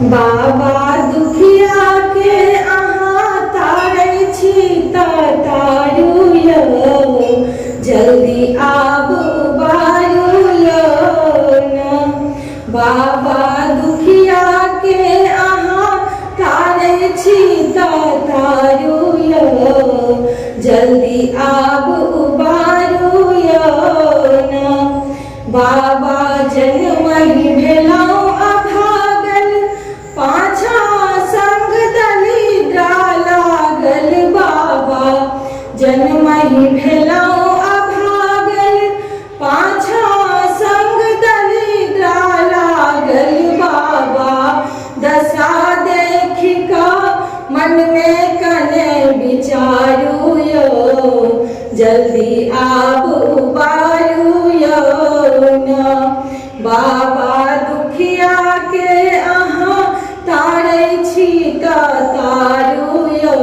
बाबा दुखिया के अहाँ तारै छी तारू यौ, जल्दी आब उबारू यौ न। बाबा दुखिया के अहाँ तारै छी तारू यौ, जल्दी आब उबारू यौ न। बाबा जनमहि भेलहुँ अभागल, पाछा संग दलिद्रा लागल। बाबा जनमहि भेलहुँ अभागल, पाछा संग दलिद्रा लागल। बाबा दशा देखि कऽ मन में कने विचारू यौ, जल्दी आब उबारू यौ न। बाबा दुखिया के अहाँ तारै छी तारू यौ,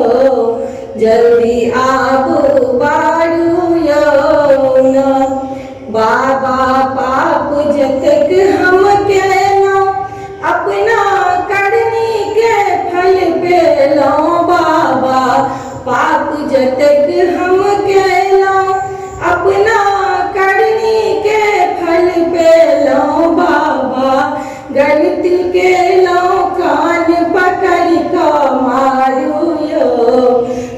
जल्दी आब उबारू यौ न। बाबा पाप जतेक हम केलहुँ, अपना करनी के फल पेलहुँ। बाबा पाप जतेक हम केलहुँ, अपना करनी के फल पेलहुँ। बाबा गलती केलहुँ, कान पकड़ि कऽ मारू यौ,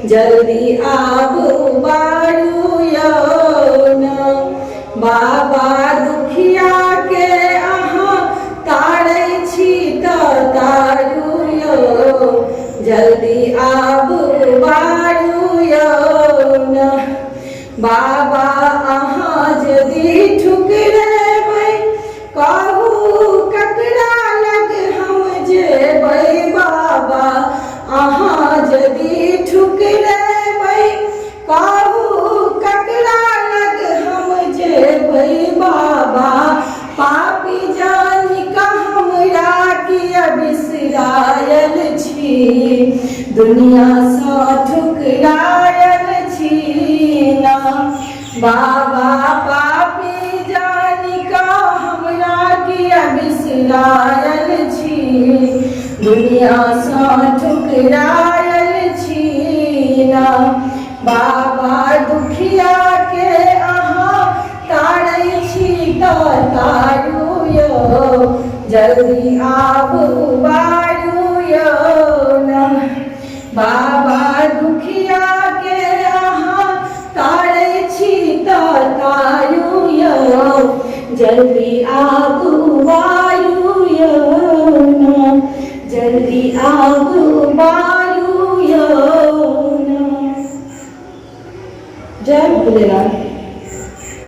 जल्दी आब उबारू यौ न। बाबा दुखिया के अहाँ तारै छी तारू यौ, जल्दी आब उबारू यौ न। बाबा अहाँ यदि ठुकरेबै, कहू ककरा लग हम जेबै। बाबा अहाँ यदि ठुकरेबै, कहू ककरा लग हम जेबै। बाबा पापी जानि कऽ हमरा किया बिसरायल छी, दुनिया सँ ठुकरायल छी न। बाबा पापी जानि कऽ हमरा किया बिसरायल छी, दुनिया सँ ठुकरायल छी न। बाबा दुखिया के अहाँ तारै छी तारू यौ, जल्दी आब उबारू यौ न। बाबा दुखिया के अहाँ तारै छी तारू यौ, जल्दी आब उबारू यौ न। जल्दी आब उबारू यौ न। जय भोलेनाथ।